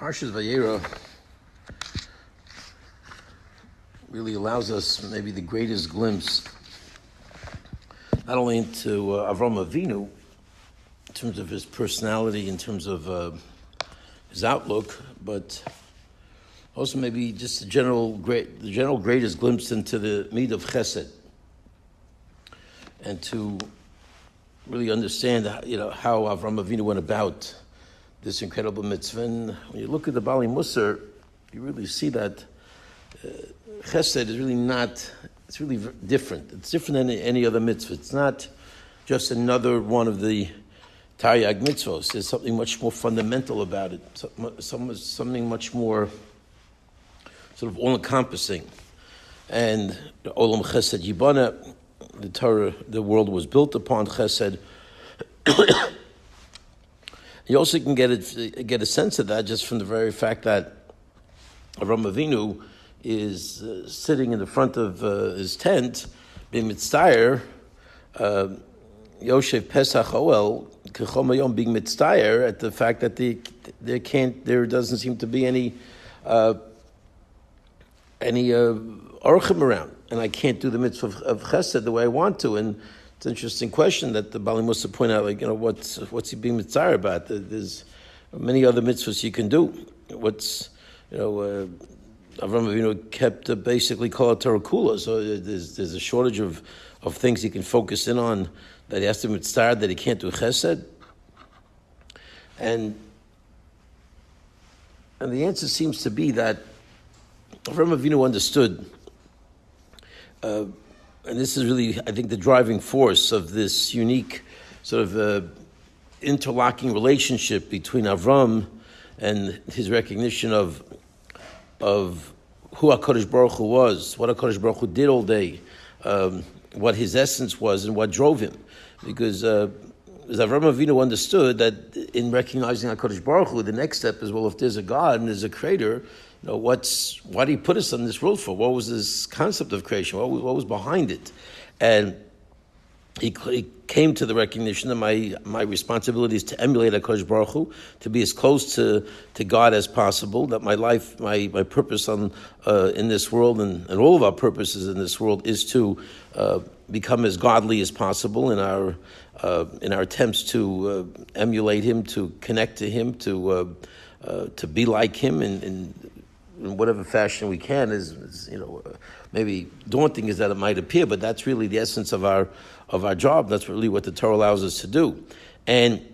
Parshas Vayera really allows us maybe the greatest glimpse, not only into Avrohom Avinu, in terms of his personality, in terms of his outlook, but also maybe just the general greatest glimpse into the meat of Chesed, and to really understand, how Avrohom Avinu went about this incredible mitzvah. And when you look at the Bali Musar, you really see that Chesed is really not. It's really different. It's different than any other mitzvah. It's not just another one of the Taryag mitzvos. There's something much more fundamental about it. Something much more sort of all-encompassing. And the Olam Chesed Yibana, the Torah, the world was built upon Chesed. You also can get a sense of that just from the very fact that Avrohom Avinu is sitting in the front of his tent, being mitztayer, Yoshev Pesach Oel, Kechom being mitztayer at the fact that there doesn't seem to be any orchim around, and I can't do the mitzvah of Chesed the way I want to. And it's an interesting question that the Bali Musa point out, what's he being mitzvah about? There's many other mitzvahs you can do. Avrohom Avinu kept basically Kol Torah Kula, so there's a shortage of things he can focus in on that he has to be mitzvah, that he can't do Chesed. And the answer seems to be that Avrohom Avinu understood, and this is really, I think, the driving force of this unique sort of interlocking relationship between Avram and his recognition of who HaKadosh Baruch Hu was, what HaKadosh Baruch Hu did all day, what his essence was, and what drove him. Because as Avram Avinu understood that in recognizing HaKadosh Baruch Hu, the next step is, well, if there's a God and there's a creator, why did he put us on this world for? What was this concept of creation? What was behind it? And he came to the recognition that my responsibility is to emulate HaKadosh Baruch Hu, to be as close to God as possible, that my life, my purpose in this world, and all of our purposes in this world, is to become as godly as possible in our attempts to emulate Him, to connect to Him, to be like Him in whatever fashion we can. Is maybe daunting as that it might appear, but that's really the essence of our job. That's really what the Torah allows us to do, and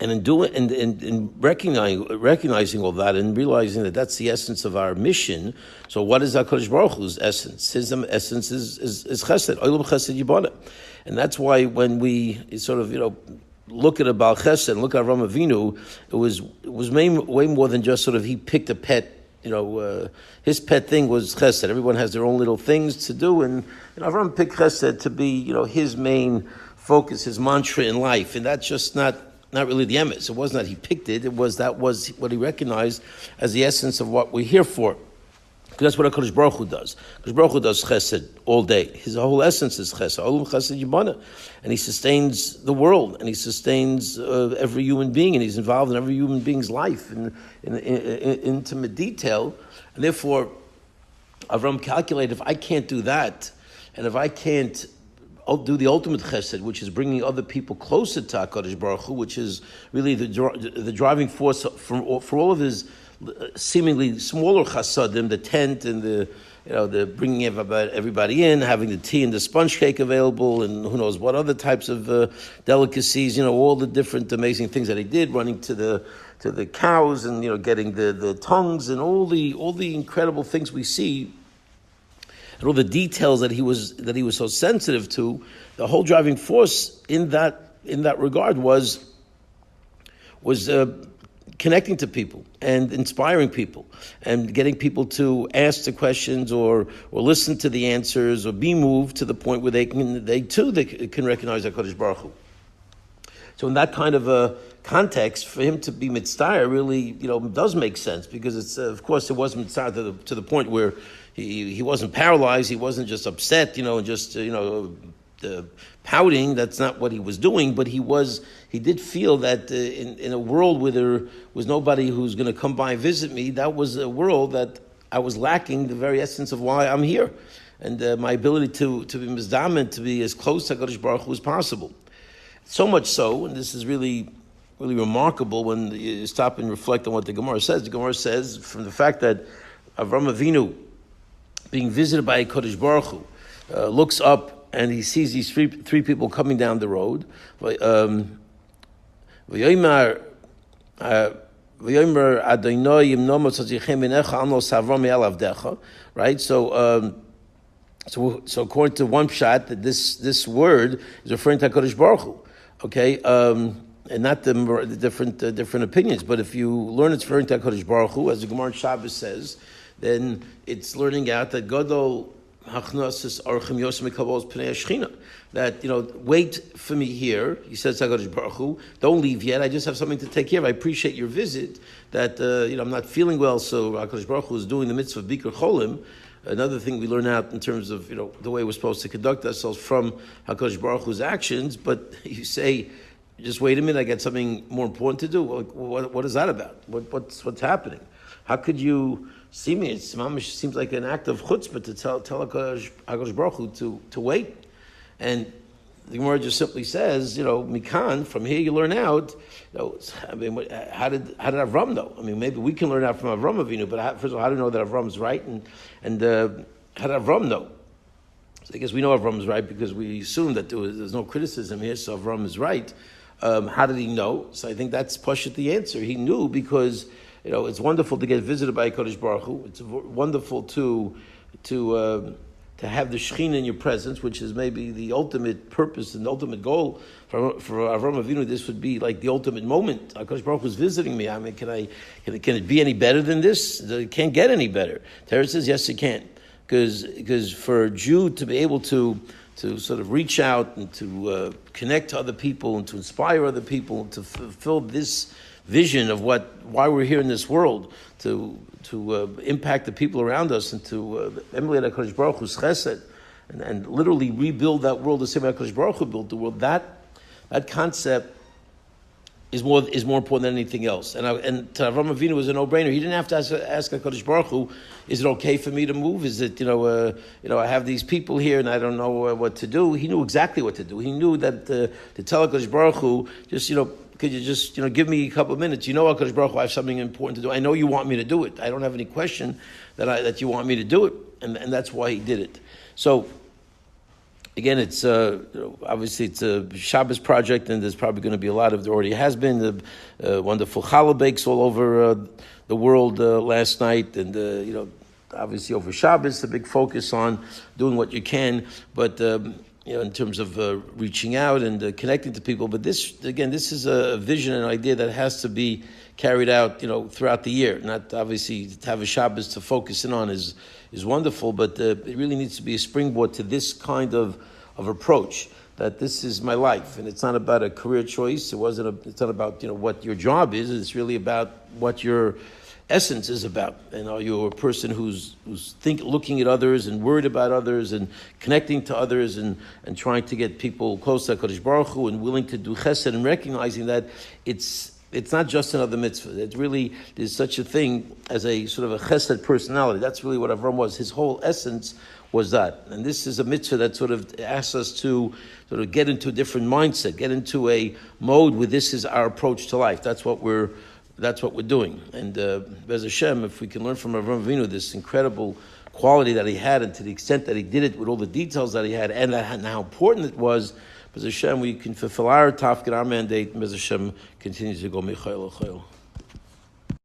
in recognizing all that and realizing that that's the essence of our mission. So, what is HaKadosh Baruch Hu's essence? His essence is Chesed, Olam Chesed Yibana, and that's why when we sort of look at a Baal Chesed and look at Avrohom Avinu, it was way more than just sort of he picked a pet. His pet thing was Chesed. Everyone has their own little things to do, and Avram picked Chesed to be, his main focus, his mantra in life, and that's just not really the emes. It wasn't that he picked it; that was what he recognized as the essence of what we're here for. Because that's what HaKadosh Baruch Hu does. HaKadosh Baruch Hu does Chesed all day. His whole essence is Chesed, Olam Chesed Yibana, and he sustains the world, and he sustains every human being, and he's involved in every human being's life in intimate detail. And therefore, Avram calculated, if I can't do that, and if I can't do the ultimate Chesed, which is bringing other people closer to HaKadosh Baruch Hu, which is really the driving force for all of his seemingly smaller chasadim, the tent and the bringing everybody in, having the tea and the sponge cake available, and who knows what other types of delicacies, all the different amazing things that he did, running to the cows and getting the tongues and all the incredible things we see, and all the details that he was so sensitive to. The whole driving force in that regard was connecting to people and inspiring people and getting people to ask the questions or listen to the answers or be moved to the point where they can recognize HaKadosh Baruch Hu. So in that kind of a context, for him to be mitzvah really does make sense, because it's of course it was mitzvah to the point where he wasn't paralyzed, he wasn't just upset, and just pouting. That's not what he was doing, but he did feel that in a world where there was nobody who's going to come by and visit me, that was a world that I was lacking the very essence of why I'm here, and my ability to be mizdamen, to be as close to HaKadosh Baruch Hu as possible. So much so, and this is really remarkable when you stop and reflect on what the Gemara says. The Gemara says, from the fact that Avram Avinu, being visited by HaKadosh Baruch Hu, looks up and he sees these three people coming down the road. V'yomer Adonai yimnom tzadichem minecha amlo savram me'al avdecha. Right. So according to one pshat, that this word is referring to HaKadosh Baruch Hu. Okay. And not the different opinions, but if you learn it's referring to HaKadosh Baruch Hu, as the Gemara in Shabbos says, then it's learning out that Gadol Hachnasis Archim Yosem Mikavos Pnei Shechina. That, wait for me here. He says HaKadosh Baruch Hu, don't leave yet. I just have something to take care of. I appreciate your visit. That I'm not feeling well, so HaKadosh Baruch Hu is doing the mitzvah of Bikur Cholim. Another thing we learn out in terms of the way we're supposed to conduct ourselves from HaKadosh Baruch Hu's actions. But you say, just wait a minute, I got something more important to do. What is that about? What's happening? How could you see me? It seems like an act of chutzpah to tell HaKadosh Baruch Hu to wait. And the Gemara just simply says, Mikan, from here you learn out, how did Avram know? I mean, maybe we can learn out from Avram Avinu, but first of all, how do we know that Avram's right? And how did Avram know? So I guess we know Avram is right because we assume that there's no criticism here, so Avram is right. How did he know? So I think that's Pashut the answer. He knew because it's wonderful to get visited by Kodesh Baruch Hu. It's wonderful to have the Shekhinah in your presence, which is maybe the ultimate purpose and the ultimate goal for Avram Avinu. This would be like the ultimate moment. Kodesh Baruch Hu is visiting me. I mean, can it be any better than this? It can't get any better. Torah says yes, it can, because for a Jew to be able to sort of reach out and to connect to other people and to inspire other people, to fulfill this vision of why we're here in this world, to impact the people around us and to emulate HaKadosh Baruch Hu's Chesed and literally rebuild that world the same way HaKadosh Baruch Hu built the world. That concept is more important than anything else. And to Avram Avinu was a no-brainer. He didn't have to ask HaKadosh Baruch Hu, is it okay for me to move? Is it, I have these people here and I don't know what to do. He knew exactly what to do. He knew that to tell HaKadosh Baruch Hu, just, could you just, give me a couple of minutes? HaKadosh Baruch Hu, I have something important to do. I know you want me to do it. I don't have any question that you want me to do it. And that's why he did it. So, again, it's obviously it's a Shabbos project, and there's probably going to be a lot of. There already has been the wonderful challah bakes all over the world last night, and obviously over Shabbos, the big focus on doing what you can, but in terms of reaching out and connecting to people. But this is a vision and idea that has to be carried out, throughout the year. Not obviously to have a Shabbos to focus in on is wonderful, but it really needs to be a springboard to this kind of approach, that this is my life, and it's not about a career choice. It's not about what your job is. It's really about what your essence is about. And are you a person who's looking at others and worried about others and connecting to others and trying to get people close to HaKadosh Baruch Hu and willing to do Chesed and recognizing that it's not just another mitzvah. It really is such a thing as a sort of a Chesed personality. That's really what Avram was. His whole essence was that. And this is a mitzvah that sort of asks us to sort of get into a different mindset, get into a mode where this is our approach to life. That's what we're doing. And Bez Hashem, if we can learn from Avram Avinu this incredible quality that he had, and to the extent that he did it with all the details that he had, and how important it was, Bez Hashem, we can fulfill our tafkid, our mandate, and Bez Hashem continues to go Michael.